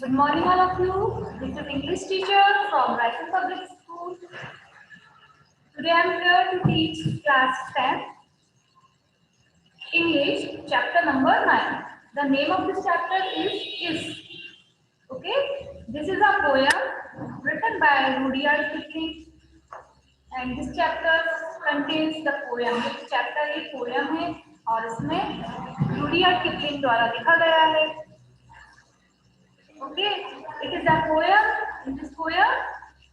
Good morning, all of you. This is English teacher from Rifle Public School. Today I am here to teach class 10 English, chapter number 9. The name of this chapter is. Okay, this is a poem written by Rudyard Kipling, and this chapter contains the poem. This chapter एक poem है और इसमें Rudyard Kipling द्वारा लिखा गया है. Okay, it is a poem. In this poem,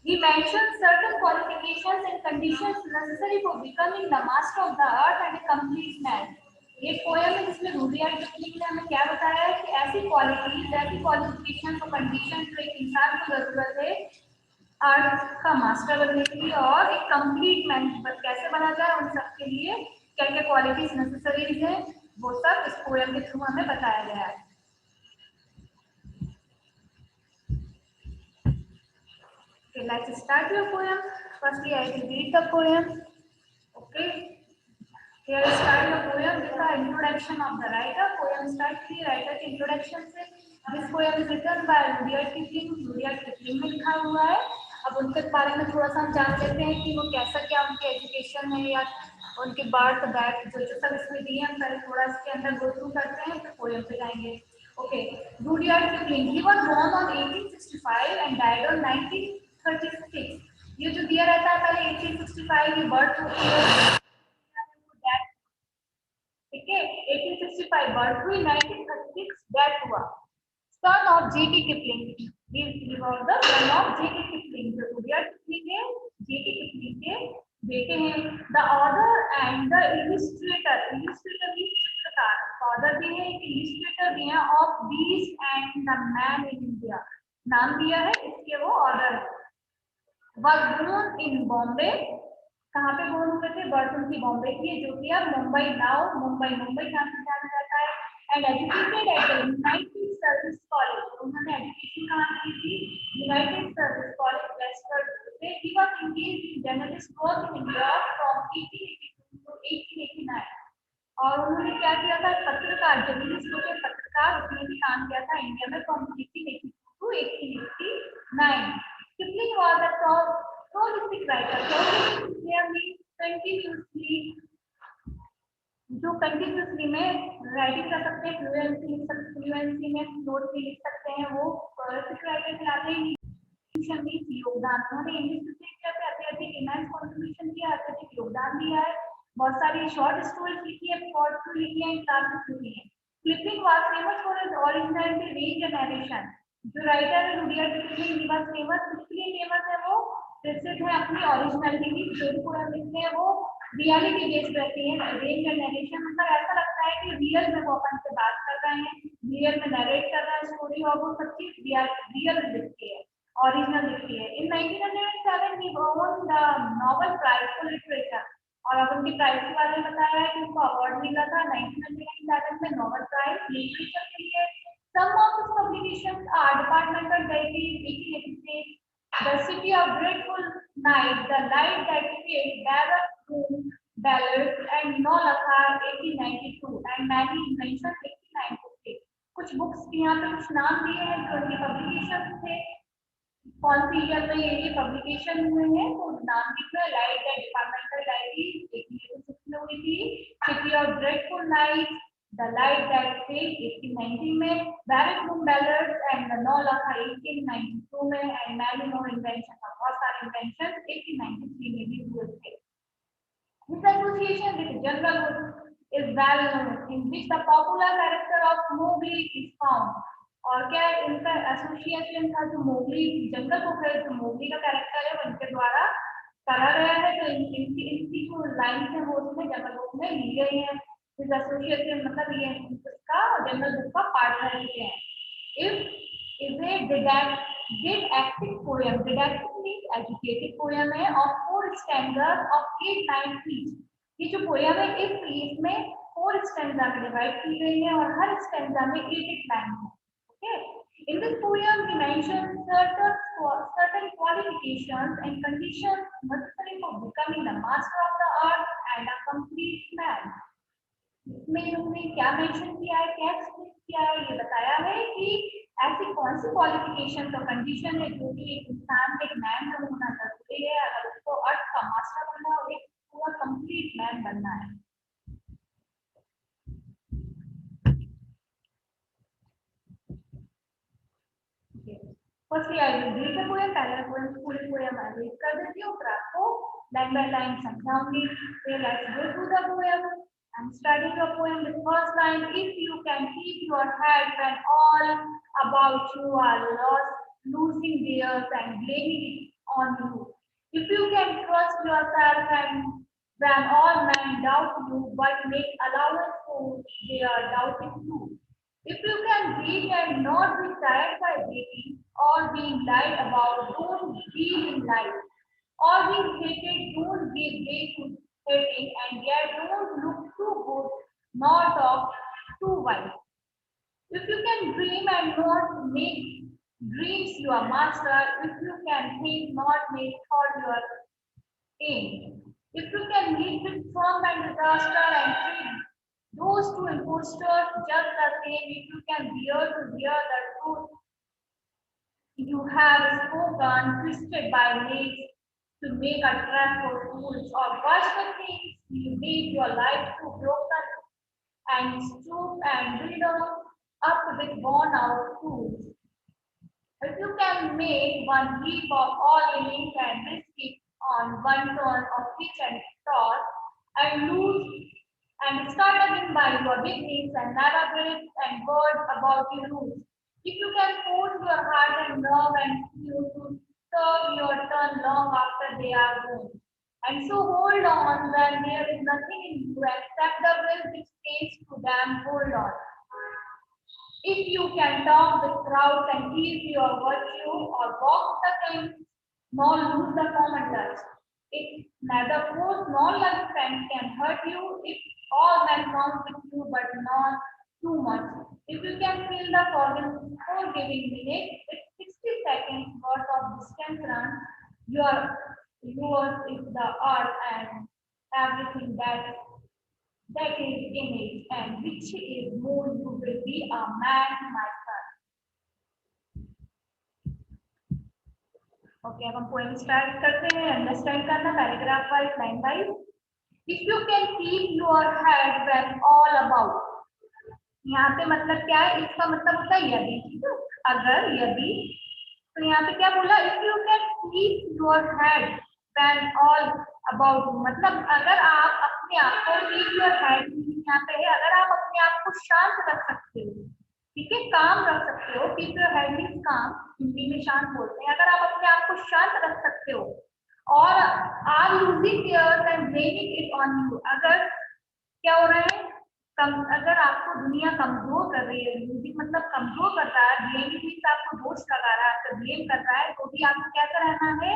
he mentions certain qualifications and conditions necessary for becoming the master of the earth and a complete man. ये poem है जिसमें रूडियार्ड किपलिंग ने हमें क्या बताया है कि ऐसी क्वालिटीज, ऐसी क्वालिफिकेशन और कंडीशन जो एक इंसान को जरूरत है अर्थ का मास्टर बनने के लिए और एक कंप्लीट मैन कैसे बना जाए, उन सब के लिए क्या क्या क्वालिटीज नेसेसरीज है वो सब इस पोएम के थ्रू हमें बताया गया है. Okay, let's start your poem. Firstly, I will read the poem. Okay. Here start your poem with the introduction of the writer. Poem start की writer के introduction से. This poem is written by Rudyard Kipling. Rudyard Kipling में लिखा हुआ है. अब उनके बारे में थोड़ा सा हम जान लेते हैं कि वो कैसा क्या उनके एजुकेशन है या उनके बर्थ बैक जो सब इसमें दिए हैं. पहले थोड़ा इसके अंदर गो थ्रू करते हैं फिर पोएम पे जाएंगे. Okay. Rudyard Kipling. He was born on 1865 and died on 1936. ये जो दिया रहता है पहले 1865 की बर्थ होती है, ठीक है. 1865 बर्थ हुई, 1936 डेथ हुआ. Son of J.K. Kipling. He was the son of J.K. Kipling. जो रुडियार्ड किपलिंग है, J.K. Kipling के बेटे हैं. The author and the Illustrator. Illustrator भी चित्रकार, ऑथर भी है, इलस्ट्रेटर भी है of beast and the man in India. नाम दिया है इसके, वो ऑथर है. was born in Bombay. कहाँ पे बोर्न हुए थे? बर्थ उनकी बॉम्बे की है, जो कि अब मुंबई नाउ मुंबई नाम से जाना जाता है. And educated at the United Service College. उन्होंने एजुकेशन कहाँ की थी? यूनाइटेड सर्विस कॉलेज वेस्टफोर्ड से. He was engaged in journalist work in India from 1882 to 1889. और उन्होंने क्या किया था? पत्रकार, जर्नलिस्ट होकर पत्रकार उसने भी काम किया था इंडिया में from 1882 to 1889. Kipling was a prolific writer. जो कंटिन्यूसली में राइटिंग कर सकते हैं, फ्लुएंसी लिख सकते, फ्लुएंसी में फ्लोटली लिख सकते हैं, वो प्रोलिफिक राइटर कहलाते हैं. योगदान, उन्होंने इंग्लिश लिटरेचर पे अत्यधिक इमेंस कंट्रीब्यूशन किया, अत्यधिक योगदान दिया है. बहुत सारी शॉर्ट स्टोरीज लिखी है, शॉर्ट लिखी है, क्लासिक लिखी है. Kipling was famous for his originality, range and narration. जो राइटर है Rudyard Kipling, he was famous, इसलिए फेमस है वो प्रसिद्ध है अपनी ओरिजिनलिटी की. जो भी पोएम लिखते हैं वो रियलिटी बेस्ड रहती है. रेंज एंड नरेशन मतलब ऐसा लगता है कि रियल में वो अपन से बात कर रहे हैं, रियल में नरेट कर रहे हैं स्टोरी, और वो सब चीज रियल दिखती है, ओरिजिनल दिखती है. इन 1907 ही won the Nobel Prize for Literature. और अब उनकी प्राइज के बारे में बताया है कि उनको अवार्ड मिला था 1907 में नोबेल प्राइज लिटरेचर के लिए. Some of his publications are Departmental Diaries 1886, The City of Dreadful Night, The Light That Fades, Barrack Room Ballads, and Nolakha 1892, and Many Inventions 1896. कुछ बुक्स यहाँ पे कुछ नाम दिए हैं जो उनके पब्लिकेशन थे, कौन सी ईयर में ये पब्लिकेशन हुए हैं, तो नाम कितना. लाइट दैट डिपार्टमेंटल डायरीज 1886 में हुई थी. City of dreadful night, the light that failed 1890 में, barrack room ballads and the Naulakha 1892 में, एंड मैनी मोर इन्वेंशन, बहुत सारे इन्वेंशन 1893 में भी हुए थे. This association with Jungle Book is well known, in which the popular character of Mowgli is found. और क्या इनका एसोसिएशन था, जो मोगली जंगल बुक है, जो मोगली का कैरेक्टर है उनके द्वारा करा गया है. तो इनकी जो लाइन है वो उसमें जंगल बुक में ली गई है. इस एसोसिएशन मतलब ये इसका जंगल बुक का पार्ट है लिए हैं. If A didactic poem, didactic means educative poem है, और 4 stanzas of 8-9 feet. ये जो पोएम है इसमें 4 स्टैंजा में डिवाइड की गई है और हर स्टैंजा में 8-8 लाइन है. Okay. In this poem, he mentions certain qualifications and conditions necessary for becoming the master of the earth and a complete man. इसमें उन्होंने क्या मेंशन किया है, क्या एक्सप्लेन किया है, ये बताया है कि ऐसी कौन सी क्वालिफिकेशन तो कंडीशन है जो कि एक इंसान के मैन में होना जरूरी है अगर उसको अर्थ का मास्टर बनना है और एक पूरा कंप्लीट मैन बनना है। Firstly I will read the poem, पहला पोएम पूरी पोएम मैं रीड कर देती हूँ, फिर आपको लाइन बाय लाइन समझाऊंगी। फिर let's go to the poem. I'm studying your poem with first line. If you can keep your head when all about you are lost, losing theirs and blaming it on you. If you can trust yourself and when all men doubt you, but make allowance for their doubting too. If you can read and not be tired by reading, or being lied about, don't believe in lies. Or being hated, don't give way to hating, and yet don't look too good, nor talk too wise. If you can dream and not make dreams your master, if you can think, not make thought your aim. If you can meet with firm and disaster and treat those two impostors just the same, if you can bear to hear the truth you have spoken, twisted by mates to make a trap for fools, or watch the things you leave your life too broken and stoop and build up with worn out tools. If you can make one heap of all innings and risk it on one turn of pitch and toss, and lose and start again by your beginnings and never break and word about your rules. If you can force your heart and nerve and you to serve your turn long after they are gone. And so hold on when there is nothing in you except the will which stays to them, hold on. If you can talk with crowds and keep your virtue or walk the king, nor lose the common touch. If neither force nor love can hurt you, if all men count with you but not too much. If you can feel the forgiving minute with 60 seconds worth of distance run, yours is the earth and everything that is in it, and which is more you will be a man, my son. Okay अब हम poem start करते हैं। Understand करना paragraph wise, line wise. If you can keep your head when all about, यहाँ पे मतलब क्या है, इसका मतलब होता है यदि, ठीक है, अगर, यदि, तो यहाँ पे क्या बोला, if you can keep your head when all about, मतलब अगर आप अपने आप को, कीप योर हेड यहाँ पे है, अगर आप अपने आप को शांत रख सकते हो, ठीक है, काम रख सकते हो, कीप योर हेड मींस काम, हिंदी में शांत बोलते हैं, अगर आप अपने आप को शांत रख सकते हो और are losing tears and blaming it on you, अगर क्या हो रहा है, अगर आपको दुनिया कमजोर कर रही है, लूजिंग मतलब कमजोर कर रहा है, ब्लेमिंग मींस आपको दोष लगा रहा है, आपको ब्लेम कर रहा है, तो भी आपको क्या रहना है,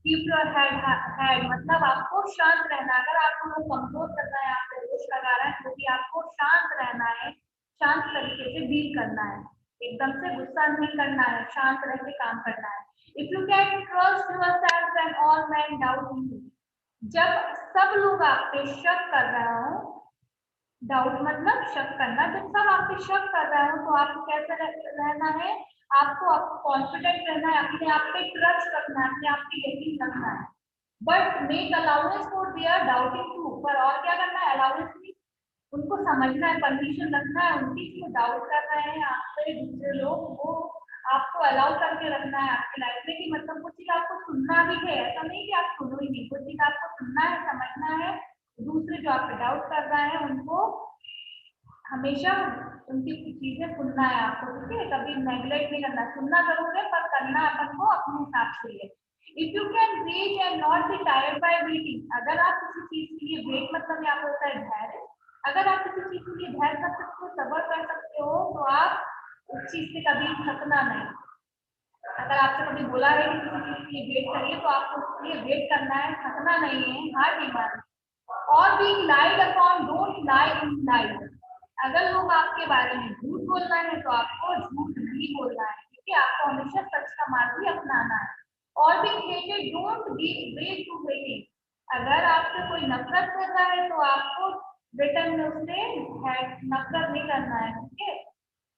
कीप योर हेड मतलब आपको शांत रहना है। अगर आपको लोग कमजोर कर रहा है, आपको दोष लगा रहा है, तो भी आपको शांत रहना है, शांत तरीके से डील करना है, एकदम से गुस्सा नहीं करना है, शांत रह के काम करना है। If you can trust yourself and all man doubt you, जब सब लोग आप पे शक कर रहे हो, डाउट मतलब शक करना, जब सब आप पे शक कर रहे हो तो आपको कैसे रहना है, आपको कॉन्फिडेंट रहना है, अपने आप पे ट्रस्ट रखना है, अपने आप पे यकीन रखना है। But make allowance for their doubting too, पर और क्या करना है, अलाउंस भी उनको समझना है, परमिशन रखना है उनकी, जो डाउट कर रहे हैं आप पे दूसरे लोग, वो आपको अलाउ करके रखना है आपकी लाइफ में, कि मतलब कुछ चीज आपको सुनना भी है, ऐसा नहीं कि आप सुनो ही नहीं, कुछ चीज आपको सुनना है, समझना है, दूसरे जो आप पे डाउट कर रहे हैं उनको हमेशा उनकी चीजें सुनना है आपको, ठीक है, कभी नेग्लेक्ट नहीं करना, सुनना जरूर है पर करना अपन को अपने हिसाब से है। If you can wait and not be tired by waiting, अगर आप किसी चीज के लिए वेट मतलब यहाँ पर होता है धैर्य, अगर आप किसी चीज के लिए धैर्य कर सकते हो, सब्र कर सकते हो, तो आप उस चीज से कभी थकना नहीं। अगर आपसे कभी बोला है कि किसी चीज के लिए वेट करिए, तो आपको उसके लिए वेट करना है, थकना नहीं है, हार नहीं मारनी। और being lied upon, don't lie in lies, अगर लोग आपके बारे में झूठ बोल रहे हैं तो आपको झूठ नहीं बोलना है, ठीक है, आपको हमेशा सच का मार्ग ही अपनाना है। और being hated, don't give way to hating, अगर आपसे कोई नफरत कर रहा है तो आपको रिटर्न में उससे नफरत नहीं करना है, ठीक है।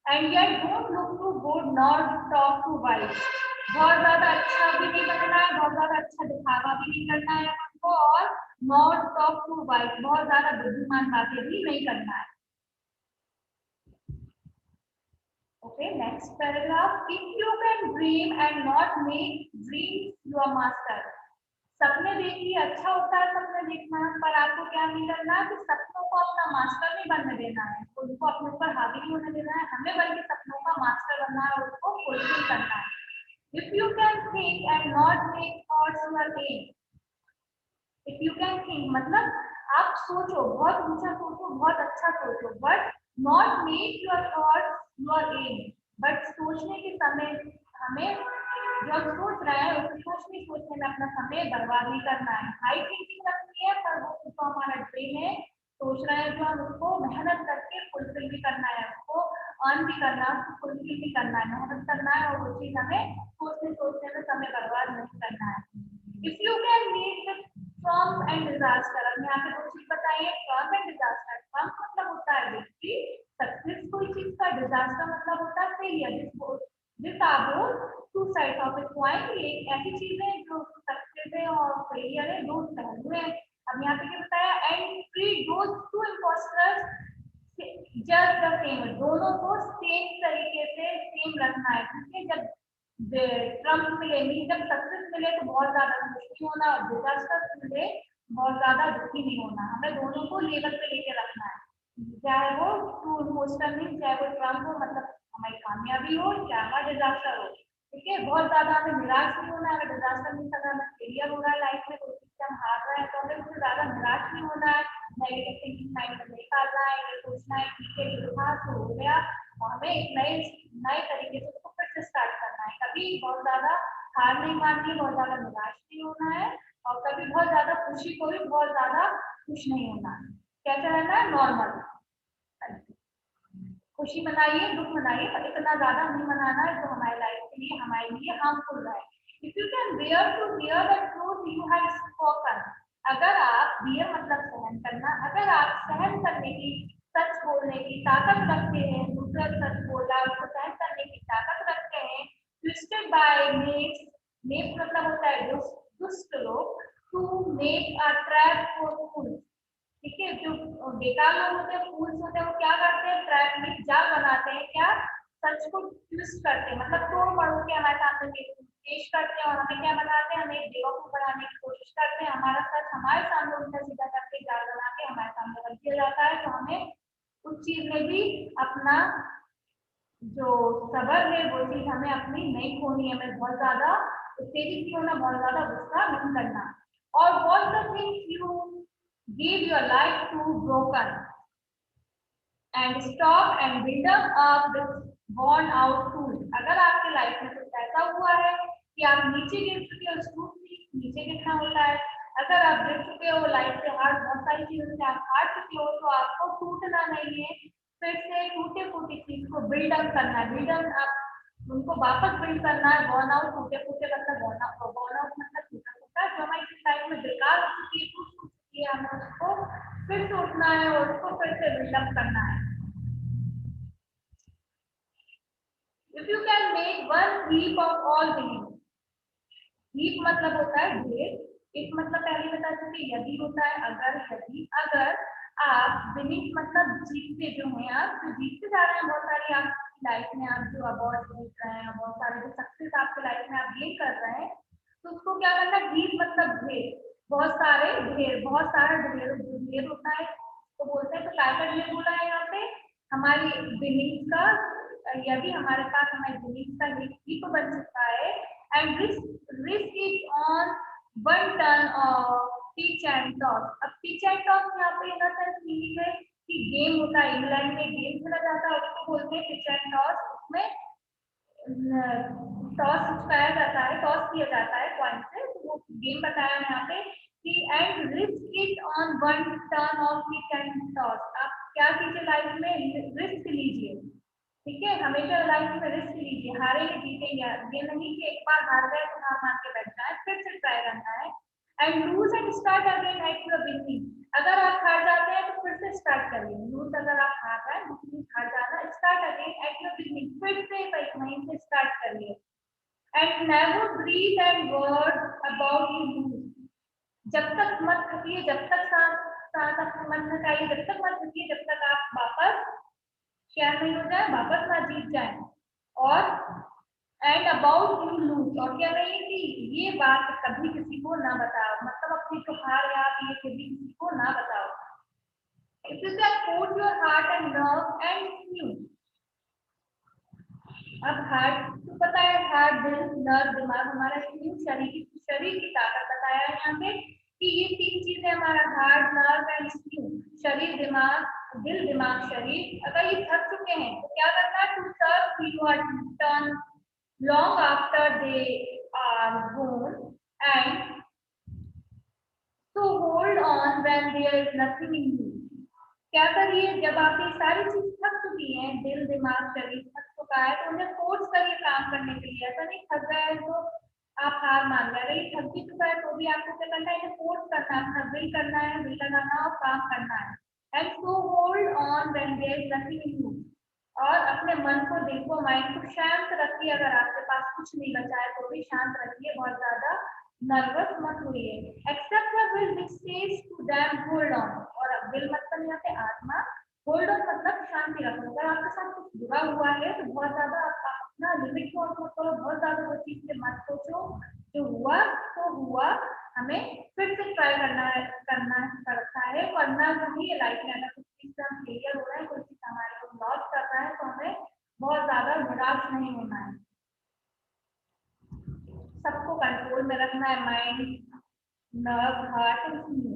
And yet don't look too good not talk too wise. बहुत ज्यादा अच्छा भी नहीं बनना है, बहुत ज्यादा अच्छा दिखावा भी नहीं करना है हमको, और नॉट टॉक टू वाइज, बहुत ज्यादा बुद्धिमान बातें भी नहीं करना है। Okay, next paragraph. If you can dream and not make dreams your master. सपने देखिए, अच्छा होता है सपने देखना, पर आपको क्या नहीं करना कि सपनों को अपना मास्टर नहीं बनने देना है, उनको अपने ऊपर हावी नहीं होने देना है, हमें बल्कि सपनों का मास्टर बनना है और उसको फुलफिल करना है। If you can think and not make thoughts your aim. If you can think मतलब आप सोचो, बहुत ऊंचा सोचो, बहुत अच्छा सोचो, but not make your thoughts your aim. But सोचने के समय हमें जो सोच रहा है उसको सोचने में अपना समय बर्बाद नहीं करना है। हाई थिंकिंग रखनी है, पर वो तो हमारा ड्रीम है, सोच रहे हैं जो हम उसको मेहनत करके फुलफिल भी करना है, उसको अर्न भी करना है, उसको फुलफिल भी करना है, मेहनत करना है, और वो चीज हमें सोचने में समय बर्बाद नहीं करना है। If you can meet with triumph and disaster. अब यहाँ पे दो चीज बताइए, ट्रम्प एंड डिजास्टर। ट्रम्प मतलब होता है विक्ट्री, सक्सेस कोई चीज का, डिजास्टर मतलब होता है failure. This are both two side of a coin. ये ऐसी चीज है जो सक्सेस है और फेलियर है, दो पहलू है। अब यहाँ पे क्या बताया, and treat those two impostors just the same. दोनों को सेम तरीके से सेम रखना है, क्योंकि जब ट्रम्प मिले, जब सक्सेस मिले तो बहुत ज्यादा खुश नहीं होना, और डिजास्टर मिले बहुत ज्यादा दुखी नहीं होना। हमें दोनों को लेवल पे लेके रखना है, चाहे वो टू इम्पोस्टर नहीं, चाहे वो ट्रम्प हो, मतलब हमारी कामयाबी हो, चाहे हमारा डिजास्टर हो। ठीक है, बहुत ज्यादा हमें निराश नहीं होना। अगर डिजास्टर नहीं कर रहा, हमें फेलियर हो रहा है लाइफ में, कोई चीज से हम हार रहे हैं, तो हमें उससे ज्यादा निराश नहीं होना है, नेगेटिव थिंकिंग माइंड में नहीं डालना है, ये सोचना है ठीक है जो था तो हो गया, और हमें एक नए नए तरीके से उसको फिर से स्टार्ट करना है। कभी बहुत ज्यादा हार नहीं माननी है, बहुत ज्यादा निराश नहीं होना है, और कभी बहुत ज्यादा खुशी को भी बहुत ज्यादा खुश नहीं होना है। कैसा रहना है, नॉर्मल। खुशी मनाइए, दुख मनाइए, पर इतना ज्यादा नहीं मनाना है जो हमारी लाइफ के लिए, हमारे लिए हार्मफुल रहे। If you can bear to hear the truth you have spoken. अगर आप, बियर मतलब सहन करना, अगर आप सहन करने की, सच बोलने की ताकत रखते हैं, दूसरा सच बोला उसको सहन करने की ताकत रखते हैं, ट्विस्टेड बाय मेक्स, मेक्स मतलब होता है दुष्ट लोग, to make a trap for fools. ठीक है, जो बेकार लोग होते हैं, फूल्स होते हैं, वो क्या करते हैं, ट्रैप में जाल बनाते हैं, क्या, सच को ट्विस्ट करते हैं, मतलब तोड़ मरोड़ के हमारे सामने पेश करते हैं, और हमें क्या बनाते हैं, हमें बेवकूफ बनाने की कोशिश करते हैं। हमारा सच हमारे सामने उल्टा सीधा करके जाल बना के हमारे सामने रख दिया जाता है, तो हमें उस चीज में भी अपना जो सबर है वो चीज हमें अपनी नहीं खोनी है, हमें बहुत ज्यादा उत्तेजित नहीं होना, बहुत ज्यादा गुस्सा नहीं करना। और what the things you give your life to broken and stop and build up this worn out tool। अगर आपके लाइफ में कुछ ऐसा हुआ है कि आप नीचे गिर चुके हो, नीचे गिरना होता है, अगर आप गिर चुके हो लाइफ से, हार बहुत सारी चीजों से आप हार चुके हो, तो आपको टूटना नहीं है, फिर से टूटे फूटे चीज को बिल्ड अप करना है, बिल्ड अप आप उनको वापस बिल्ड करना है। बर्न आउट, टूटे फूटे मतलब बर्न आउट मतलब टूटा फूटा, जो हमारी लाइफ में बेकार हो चुकी है, टूट चुकी है, हमें उसको फिर से उठना है और उसको फिर से बिल्ड अप करना है। If you can make one heap of all these, heap मतलब होता है ढेर, एक मतलब पहले बता चुके, यदि होता है अगर, यदि, अगर आप विनिंग मतलब जीतते जो हैं, आप जो जीतते जा रहे हैं, बहुत सारी आपकी लाइफ में आप जो अवार्ड जीत रहे हैं, बहुत सारे जो सक्सेस आपके लाइफ में आप गेन कर रहे हैं, तो उसको क्या करना है, हीप मतलब ढेर, बहुत सारे ढेर, बहुत सारा ढेर, जो ढेर होता है तो बोलते हैं, तो क्या का ढेर बोला है यहाँ पे, हमारी विनिंग का, यदि हमारे पास हमारी विनिंग का हीप बन चुका है, and risk it on one turn of pitch and toss। अब pitch and toss यहाँ पे इन सेंस मीनिंग है कि गेम होता है, इंग्लैंड में गेम खेला जाता है, उसको बोलते हैं pitch and toss। उसमें टॉस कराया जाता है, टॉस किया जाता है कॉइन से, तो वो गेम बताया यहाँ पे कि and risk it on one turn off pitch and toss. आप क्या कीजिए लाइफ में, रिस्क लीजिए, ठीक है, हमेशा लाइफ में रिस्क लीजिए, हारेंगे जीतेंगे, ये नहीं कि एक बार हार गए तो हार मान के बैठ जाए, फिर से ट्राई करना है। And lose and start again at your beginning. अगर आप हार जाते हैं तो फिर से स्टार्ट करिए, लूज अगर आप हार रहे हैं, हार जाना, start again at your never breathe and word about you lose. जब तक मत थकिए, जब तक सांस अपने मत थकाइए, जब तक मत थकिए, जब तक आप वापस शेयर नहीं हो जाए, वापस ना जीत जाए। और एंड अबाउट यू लूज, और क्या कहिए कि ये बात कभी किसी को ना बताओ, मतलब अपनी तो हार या आप ये कभी किसी को ना बताओ। If you can coat your heart and nerve and sinew. अब हार्ट तो पता है, हार्ट, दिल, नर्व, दिमाग, हमारा स्न्यू शरीर की ताकत बताया है यहाँ पे कि ये तीन चीजें हमारा हार्ट, नर्व एंड स्न्यू, शरीर, दिमाग, दिल, दिमाग, शरीर, अगर ये थक चुके हैं तो क्या करना है, to serve your turn long after they are gone and to hold on when there is nothing in you। क्या करिए, जब आप ये सारी चीज थक चुकी हैं, दिल, दिमाग, शरीर थक चुका है, तो उन्हें फोर्स करिए काम करने के लिए। ऐसा नहीं थक गया है तो आप हार मान गए, अगर ये थक भी चुका है तो भी आपको क्या करना है, इन्हें फोर्स करना है, अपना विल करना है, विल लगाना और काम करना है। And so hold on when there is nothing in you, और अपने मन को, दिल को, माइंड को शांत रखिए। अगर आपके पास कुछ नहीं बचा है तो भी शांत रखिए, बहुत ज्यादा नर्वस मत होइए। Accept the will which says to them hold on, और विल मतलब यहाँ पे आत्मा, होल्ड ऑन मतलब शांति रखो। अगर आपके साथ कुछ बुरा हुआ है तो बहुत ज्यादा आप अपना लिमिट को करो, बहुत ज्यादा वो चीज से मत सोचो, जो हुआ तो हुआ, हमें फिर से ट्राई करना पड़ता है, वरना वही लाइफ में अगर कुछ चीज से हम फेलियर हो रहे हैं, कोई चीज हमारे को लॉस कर रहा है, तो हमें बहुत ज्यादा निराश नहीं होना है। सबको कंट्रोल में रखना है, mind, nerve, heart and sinew.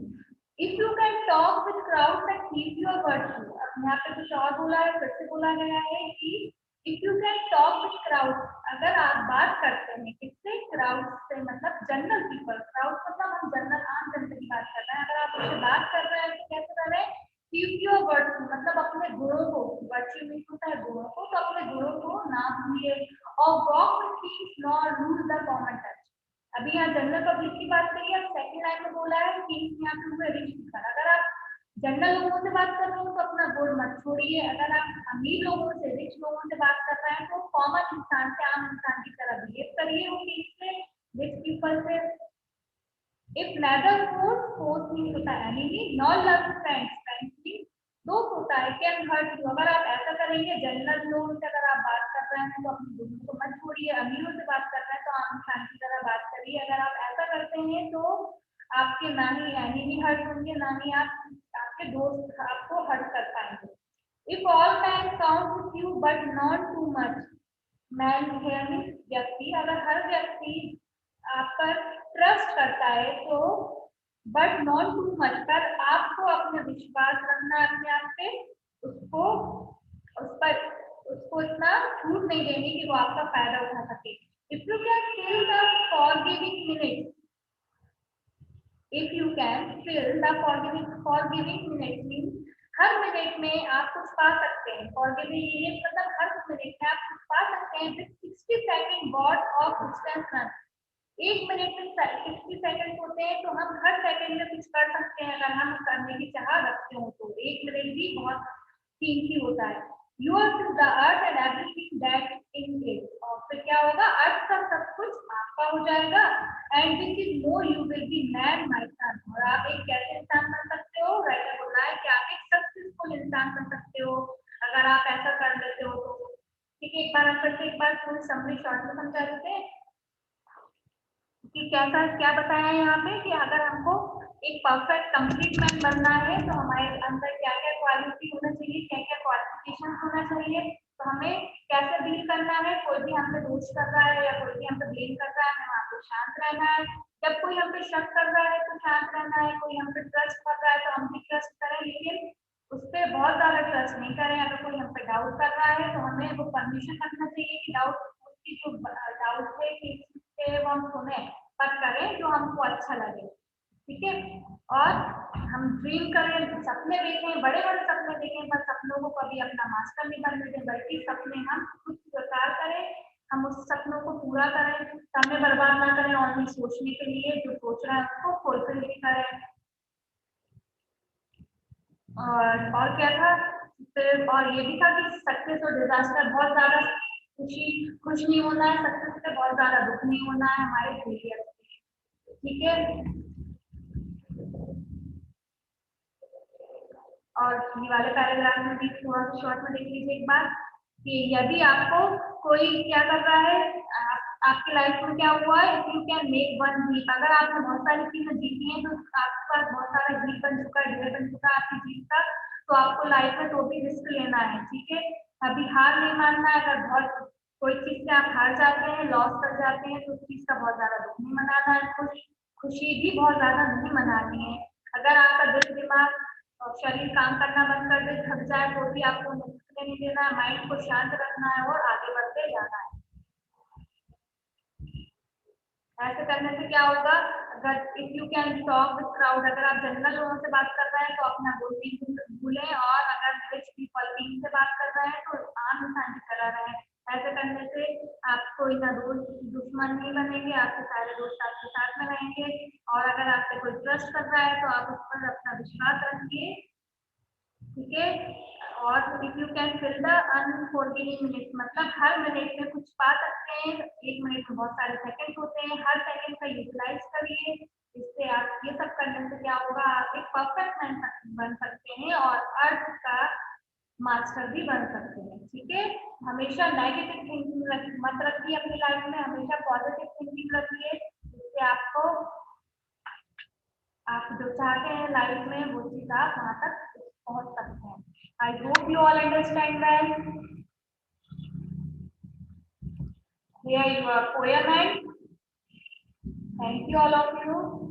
If you can talk with crowds and keep your virtue, अब यहाँ पे कुछ और बोला है, फिर से बोला गया है कि if you can talk with crowds, अगर आप बात करते हैं किससे, क्राउड से, मतलब जनरल पीपल, क्राउड मतलब हम जनरल आम जनता की बात कर रहे हैं, अगर आप उससे बात कर रहे हैं तो कैसे कर रहे हैं, कीप योर वर्च्यू मतलब अपने गुणों को, वर्च्यू मीन्स होता है गुणों को, तो अपने गुणों को ना भूलिए, और walk with piece not lose the common touch. अभी यहाँ जनरल पब्लिक की बात करिए, अब सेकंड लाइन में बोला है कि यहाँ पे हुए रिच पीपल, अगर आप जनरल लोगों से बात कर रहे हो तो अपना गुण मत छोड़िए, अगर आप अमीर लोगों से, रिच लोगों से बात कर रहे हैं तो कॉमन इंसान से, आम इंसान की तरह बिहेव करिए उनके से, रिच पीपल से। इफ नेदर फोर्स मीन्स होता है enemy, not love friends, friends means दोस्त होता है, कैन हर्ट यू, अगर आप ऐसा करेंगे, जनरल लोगों से अगर आप बात कर रहे हैं तो अपने गुणों को मत छोड़िए, अमीरों से बात कर रहे हैं तो आम इंसान की तरह बात करिए, अगर आप ऐसा करते हैं तो आपके ना ही एनिमी हर्ट होंगे, ना ही आपके दोस्त आपको हर्ट कर पाएंगे। If all man count with you but not too much, man here means व्यक्ति, अगर हर व्यक्ति आप पर ट्रस्ट करता है तो, बट नॉट टू मच, पर आपको अपना विश्वास रखना अपने आप पे, उसको इतना छूट नहीं देनी कि वो आपका फायदा उठा सके। If you can fill the forgiving minute, if you can fill the forgiving minute means हर मिनट में आप कुछ पा सकते हैं, फॉरगिविंग मिनट मतलब हर मिनट में आप कुछ पा सकते हैं, with 60 second worth of distance run, एक मिनट में 60 सेकंड होते हैं, तो हम हर सेकंड में कुछ कर सकते हैं, अगर हम करने की चाह रखते हो तो एक मिनट भी बहुत कीमती होता है। Yours is the earth and everything that in it, और फिर क्या होगा, अर्थ का सब कुछ आपका हो जाएगा, and which is more you will be man my son, और आप एक कैसे इंसान बन सकते हो, राइटर बोल रहा है कि आप एक सक्सेसफुल इंसान बन सकते हो अगर आप ऐसा कर लेते हो तो। ठीक है, एक बार हम फिर से एक बार पूरी समरी शॉर्ट में समझा देते हैं कि कैसा क्या बताया है यहाँ पे, कि अगर हमको एक परफेक्ट कंप्लीट मैन बनना है तो हमारे अंदर क्या क्या क्वालिटी होना चाहिए, क्या क्या क्वालिफिकेशन होना चाहिए, तो हमें कैसे डील करना है, कोई भी हम पे दोष कर रहा है या कोई भी हम पे ब्लेम कर रहा है, हमें वहाँ पे शांत रहना है, जब कोई हम पे शक कर रहा है तो शांत रहना है, कोई हम पे ट्रस्ट कर रहा है तो हम भी ट्रस्ट करें, लेकिन उस पर बहुत ज्यादा ट्रस्ट नहीं करें, अगर कोई हम पे डाउट कर रहा है तो हमें वो परमिशन रखना चाहिए कि डाउट, उसकी जो डाउट है कि वो हम सुने, पर करें जो हमको अच्छा लगे। ठीक है, और हम ड्रीम करें, सपने देखें, बड़े बड़े सपने देखें, पर सपनों को कभी अपना मास्टर नहीं बनने दें, बल्कि सपने हम खुद स्वीकार करें, हम उस सपनों को पूरा करें, समय बर्बाद ना करें और नहीं सोचने के लिए, जो सोच रहे हैं उसको फुलफिल भी करें। और क्या था फिर, और ये भी था कि सक्सेस और डिजास्टर बहुत ज्यादा खुश नहीं होना है सक्सेस से, बहुत ज्यादा दुख नहीं होना है हमारे फेलियर से, ठीक है। और ये वाले पैराग्राफ में भी थोड़ा सा शॉर्ट में देख लीजिए एक बार कि यदि आपको कोई क्या कर रहा है, आपकी लाइफ में क्या हुआ है, if you can make one heap, अगर आपने बहुत सारी चीजें जीती हैं तो आपके पास बहुत सारा हीप बन चुका है, ढेर बन चुका है आपकी जीत का, तो आपको लाइफ में तो भी रिस्क लेना है, ठीक है। अभी हार नहीं मानना है, अगर बहुत कोई चीज से आप हार जाते हैं, लॉस कर जाते हैं, तो उस चीज का बहुत ज्यादा दुख नहीं मनाना है, खुशी भी बहुत ज्यादा नहीं मनानी है। अगर आपका दिल दिमाग और शरीर काम करना बंद कर दे, थक जाए, तो भी आपको नहीं देना है, माइंड को शांत रखना है और आगे बढ़ते जाना है। ऐसे करने से क्या होगा, अगर if you can talk with crowd, अगर आप जनरल लोगों से बात कर रहे हैं तो अपना बोलने भूलें, और अगर रिच पीपल टीम से बात कर रहे हैं तो आम इंसान की तरह रहें। ऐसे करने से आप कोई ना दोस्त दुश्मन नहीं बनेंगे, आपके सारे दोस्त आपके साथ में रहेंगे, और अगर आप पे कोई ट्रस्ट कर रहा है तो आप उस पर अपना विश्वास रखिए, ठीक है। और if you can fill the unforgiving minute, मतलब हर मिनट में कुछ पा सकते हैं, एक मिनट में बहुत सारे सेकंड होते हैं, हर सेकंड का यूटिलाइज करिए। इससे आप ये सब करने से क्या होगा, आप एक परफेक्ट मैन बन सकते हैं और अर्थ का मास्टर भी बन सकते हैं, ठीक है। हमेशा नेगेटिव थिंकिंग मत रखिए अपनी लाइफ में, हमेशा पॉजिटिव थिंकिंग रखिए, जिससे आपको आप जो चाहते हैं लाइफ में वो चीज आप वहां तक पहुंच सकते हैं। I hope you all understand well. Here your poem end. Thank you all of you.